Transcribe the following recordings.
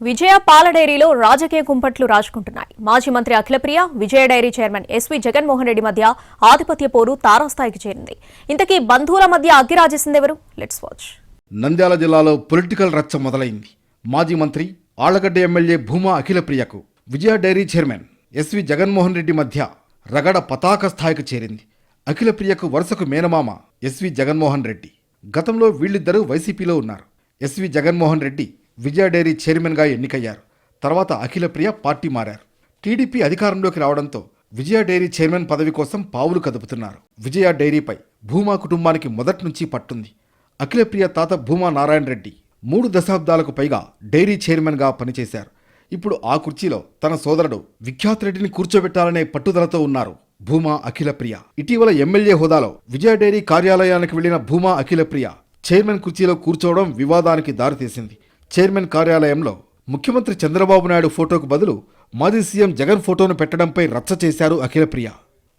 విజయ పాల డైరీలో రాజకీయ కుంపట్లు రాజుకుంటున్నాయి. మాజీ మంత్రి Akhilapriya, Vijaya dairy chairman S V Jaganmohan Reddy మధ్య ఆధిపత్య పోరు తారాస్థాయికి చేరింది. ఇంతకీ బంధువుల మధ్య అగ్గిరాజేసిందెవరు? Let's watch. నంద్యాల జిల్లాలో పొలిటికల్ రచ్చ మొదలైంది. మాజీ మంత్రి ఆళ్లగడ్డ ఎమ్మెల్యే భూమా అఖిలప్రియకు Vijaya dairy chairman S V Jaganmohan Reddy మధ్య రగడ పతాక స్థాయికి చేరింది. అఖిలప్రియకు వరుసకు మేనమామ ఎస్వి జగన్మోహన్ రెడ్డి. గతంలో వీళ్ళిద్దరూ వైసీపీలో ఉన్నారు. ఎస్వి జగన్మోహన్ రెడ్డి విజయ డైరీ చైర్మన్గా ఎన్నికయ్యారు. తర్వాత అఖిలప్రియ పార్టీ మారారు. టీడీపీ అధికారంలోకి రావడంతో విజయ డైరీ చైర్మన్ పదవి కోసం పావులు కదుపుతున్నారు. విజయ డైరీపై భూమా కుటుంబానికి మొదటి నుంచి పట్టుంది. అఖిలప్రియ తాత భూమా నారాయణ రెడ్డి 3 దశాబ్దాలకు పైగా డైరీ చైర్మన్గా పనిచేశారు. ఇప్పుడు ఆ కుర్చీలో తన సోదరుడు విఖ్యాత్ రెడ్డిని కూర్చోబెట్టాలనే పట్టుదలతో ఉన్నారు భూమా అఖిలప్రియ. ఇటీవల ఎమ్మెల్యే హోదాలో విజయ డైరీ కార్యాలయానికి వెళ్లిన భూమా అఖిలప్రియ చైర్మన్ కుర్చీలో కూర్చోవడం వివాదానికి దారితీసింది. చైర్మన్ కార్యాలయంలో ముఖ్యమంత్రి చంద్రబాబు నాయుడు ఫోటోకు బదులు మాజీ సీఎం జగన్ ఫోటోను పెట్టడంపై రచ్చ చేశారు అఖిలప్రియ.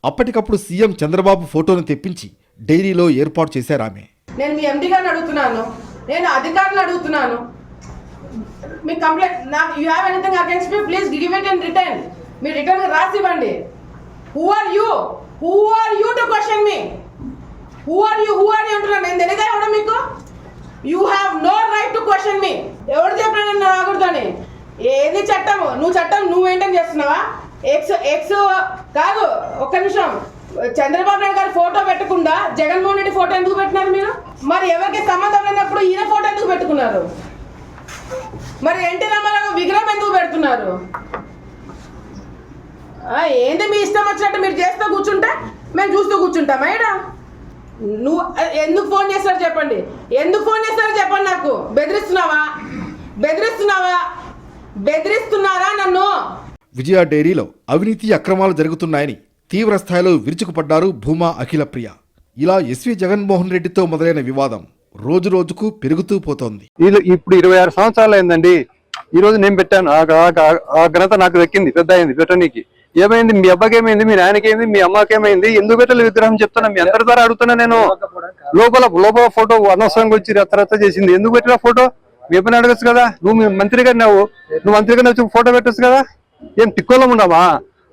అప్పటికప్పుడు సీఎం చంద్రబాబు ఫోటోను తెప్పించి డైరీలో ఏర్పాటు చేశారామె. నేను మీ ఎండి గారిని అడుగుతున్నాను, నేను అధికారులను అడుగుతున్నాను, మీ కంప్లైంట్ నాకు you have anything against me, please give it in return. మీరు రిటర్న్ రాసి ఇవ్వండి. Who are you to question me? Who are you అంటున్నాను. నేను తెలియదా ఎవడ మీకు? You have no right to question me. ఎవరు చెప్పినా నేను రాకూడదని? ఏది చట్టము? నువ్వు మెయింటైన్ చేస్తున్నావా? ఎక్స్ కాదు, ఒక్క నిమిషం. చంద్రబాబు నాయుడు గారి ఫోటో పెట్టకుండా జగన్మోహన్ రెడ్డి ఫోటో ఎందుకు పెట్టినారు మీరు? మరి ఎవరికి సంబంధం లేనప్పుడు ఈయన ఫోటో ఎందుకు పెట్టుకున్నారు? మరి ఎన్టీ రామారావు విగ్రహం ఎందుకు పెడుతున్నారు? ఏంది మీ ఇష్టం వచ్చినట్టు మీరు చేస్తూ కూర్చుంటే మేము చూస్తూ కూర్చుంటామా? ఈడ నువ్వు ఎందుకు ఫోన్ చేస్తారో చెప్పండి. నాకు బెదిరిస్తున్నారా నన్ను? విజయ డైరీలో అవినీతి అక్రమాలు జరుగుతున్నాయని తీవ్ర స్థాయిలో విరుచుకుపడ్డారు భూమా అఖిలప్రియ. ఇలా ఎస్వి జగన్మోహన్ రెడ్డితో మొదలైన వివాదం రోజు రోజుకు పెరుగుతూ పోతోంది. ఇప్పుడు 26 సంవత్సరాలు అయిందండి. ఈ రోజు నేను పెట్టాను. ఆ ఘనత నాకు దక్కింది, పెద్ద అయింది పెట్టనీకి. ఏమైంది? మీ అబ్బాకి ఏమైంది? మీ నాయనకి ఏమైంది? మీ అమ్మకి ఏమైంది? ఎందుకు పెట్టాలి విగ్రహం? చెప్తున్నా. మీ అందరి ద్వారా అడుగుతున్నా నేను. లోపల ఫోటో అనవసరంగా వచ్చి రచ్చ చేసింది. ఎందుకు పెట్టిన ఫోటో? మీ అబ్బాయిని అడగచ్చు కదా. నువ్వు మంత్రిగా వచ్చి ఫోటో పెట్టచ్చు కదా. ఏం తిక్కోలం ఉండవా?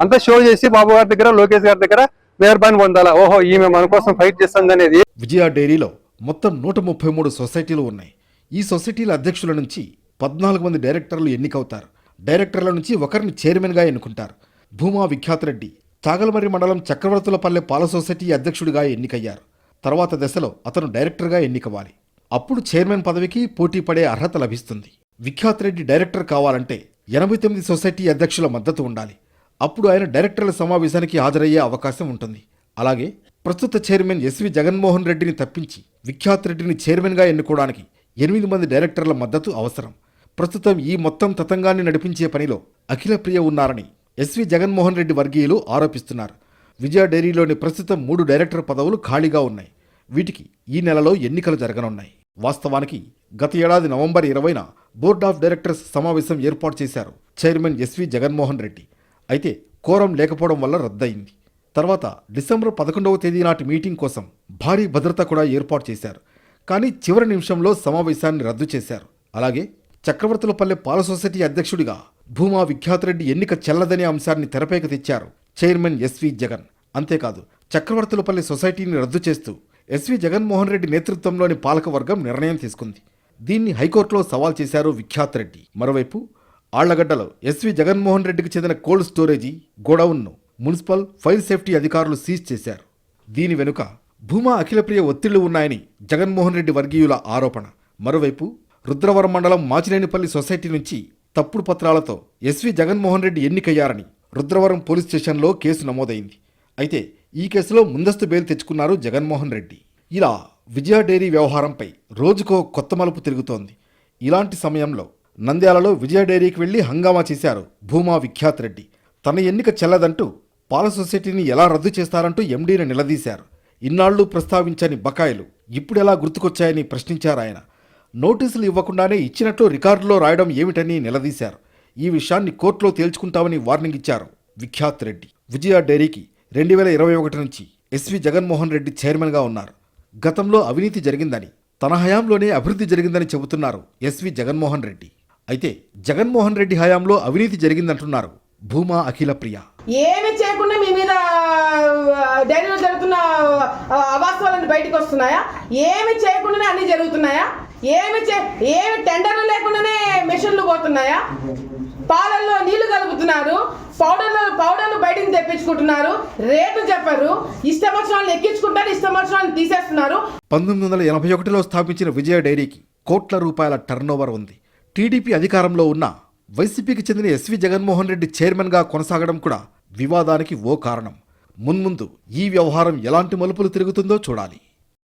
అంతా షో చేసి బాబు గారి దగ్గర, లోకేష్ గారి దగ్గర మెహర్బాన్ పొందాలా? ఓహో, ఈమె మన కోసం ఫైట్ చేస్తుంది అనేది. విజయ డైరీలో మొత్తం 133 సొసైటీలు ఉన్నాయి. ఈ సొసైటీల అధ్యక్షుల నుంచి 14 మంది డైరెక్టర్లు ఎన్నికవుతారు. డైరెక్టర్ల నుంచి ఒకరిని చైర్మన్గా ఎన్నుకుంటారు. భూమా విఖ్యాత్ రెడ్డి తాగలమర్రి మండలం చక్రవర్తులపల్లె పాల సొసైటీ అధ్యక్షుడిగా ఎన్నికయ్యారు. తర్వాత దశలో అతను డైరెక్టర్గా ఎన్నికవ్వాలి. అప్పుడు చైర్మన్ పదవికి పోటీ పడే అర్హత లభిస్తుంది. విఖ్యాత్ రెడ్డి డైరెక్టర్ కావాలంటే 89 సొసైటీ అధ్యక్షుల మద్దతు ఉండాలి. అప్పుడు ఆయన డైరెక్టర్ల సమావేశానికి హాజరయ్యే అవకాశం ఉంటుంది. అలాగే ప్రస్తుత చైర్మన్ ఎస్వి జగన్మోహన్ రెడ్డిని తప్పించి విఖ్యాత్ రెడ్డిని చైర్మన్గా ఎన్నుకోవడానికి 8 మంది డైరెక్టర్ల మద్దతు అవసరం. ప్రస్తుతం ఈ మొత్తం తతంగాన్ని నడిపించే పనిలో అఖిలప్రియ ఉన్నారని ఎస్వి జగన్మోహన్ రెడ్డి వర్గీయులు ఆరోపిస్తున్నారు. విజయ డైరీలోని ప్రస్తుతం 3 డైరెక్టర్ పదవులు ఖాళీగా ఉన్నాయి. వీటికి ఈ నెలలో ఎన్నికలు జరగనున్నాయి. వాస్తవానికి గత ఏడాది నవంబర్ 20న బోర్డ్ ఆఫ్ డైరెక్టర్స్ సమావేశం ఏర్పాటు చేశారు చైర్మన్ ఎస్వి జగన్మోహన్ రెడ్డి. అయితే కోరం లేకపోవడం వల్ల రద్దయింది. తర్వాత డిసెంబర్ 11వ తేదీ నాటి మీటింగ్ కోసం భారీ భద్రత కూడా ఏర్పాటు చేశారు. కానీ చివరి నిమిషంలో సమావేశాన్ని రద్దు చేశారు. అలాగే చక్రవర్తులపల్లె పాల సొసైటీ అధ్యక్షుడిగా భూమా విఖ్యాత్ రెడ్డి ఎన్నిక చెల్లదనే అంశాన్ని తెరపైకి తెచ్చారు చైర్మన్ ఎస్వి జగన్. అంతేకాదు, చక్రవర్తులపల్లి సొసైటీని రద్దు చేస్తూ ఎస్వి జగన్మోహన్ రెడ్డి నేతృత్వంలోని పాలకవర్గం నిర్ణయం తీసుకుంది. దీన్ని హైకోర్టులో సవాల్ చేశారు విఖ్యాత్ రెడ్డి. మరోవైపు ఆళ్లగడ్డలో ఎస్వి జగన్మోహన్ రెడ్డికి చెందిన కోల్డ్ స్టోరేజీ గోడౌన్ను మున్సిపల్ ఫైర్ సేఫ్టీ అధికారులు సీజ్ చేశారు. దీని వెనుక భూమా అఖిలప్రియ ఒత్తిళ్లు ఉన్నాయని జగన్మోహన్ రెడ్డి వర్గీయుల ఆరోపణ. మరోవైపు రుద్రవరం మండలం మాచినేనిపల్లి సొసైటీ నుంచి తప్పుడు పత్రాలతో ఎస్వి జగన్మోహన్ రెడ్డి ఎన్నికయ్యారని రుద్రవరం పోలీస్ స్టేషన్లో కేసు నమోదైంది. అయితే ఈ కేసులో ముందస్తు బెయిల్ తెచ్చుకున్నారు జగన్మోహన్ రెడ్డి. ఇలా విజయ డైరీ వ్యవహారంపై రోజుకో కొత్త మలుపు తిరుగుతోంది. ఇలాంటి సమయంలో నంద్యాలలో విజయ డైరీకి వెళ్లి హంగామా చేశారు భూమా విఖ్యాత్ రెడ్డి. తన ఎన్నిక చెల్లదంటూ పాల సొసైటీని ఎలా రద్దు చేస్తారంటూ ఎండీని నిలదీశారు. ఇన్నాళ్లు ప్రస్తావించని బకాయిలు ఇప్పుడెలా గుర్తుకొచ్చాయని ప్రశ్నించారాయన. నోటీసులు ఇవ్వకుండానే ఇచ్చినట్లు రికార్డులో రాయడం ఏమిటని నిలదీశారు. ఈ విషయాన్ని కోర్టులో తేల్చుకుంటామని వార్నింగ్ ఇచ్చారు విఖ్యాత్ రెడ్డి. విజయ డైరీకి 2021 నుంచి ఎస్వి జగన్మోహన్ రెడ్డి చైర్మన్గా ఉన్నారు. గతంలో అవినీతి జరిగిందని, తన హయాంలోనే అభివృద్ధి జరిగిందని చెబుతున్నారు ఎస్వి జగన్మోహన్ రెడ్డి. అయితే జగన్మోహన్ రెడ్డి హయాంలో అవినీతి జరిగిందంటున్నారు భూమా అఖిలప్రియ. ఏమి చేయకుండా మీ మీద డైరీలో జరుగుతున్న అవాస్తవాలన్నీ బయటకు వస్తున్నాయా? ఏమి చేయకుండానే అన్ని జరుగుతున్నాయా? ఏమి టెండర్లు లేకుండానే మిషన్లు పోతున్నాయా? పాలల్లో నీళ్లు కలుపుతున్నారు, పౌడర్లు బయటకు తెప్పించుకుంటున్నారు, రేటు చెప్పరు, ఇష్టం వచ్చిన వాళ్ళని ఎక్కించుకుంటారు, ఇష్టం వచ్చిన వాళ్ళని తీసేస్తున్నారు. 1981లో స్థాపించిన విజయ డైరీకి కోట్ల రూపాయల టర్నోవర్ ఉంది. టీడీపీ అధికారంలో ఉన్న వైసీపీకి చెందిన ఎస్వి జగన్మోహన్ రెడ్డి చైర్మన్గా కొనసాగడం కూడా వివాదానికి ఓ కారణం. మున్ముందు ఈ వ్యవహారం ఎలాంటి మలుపులు తిరుగుతుందో చూడాలి.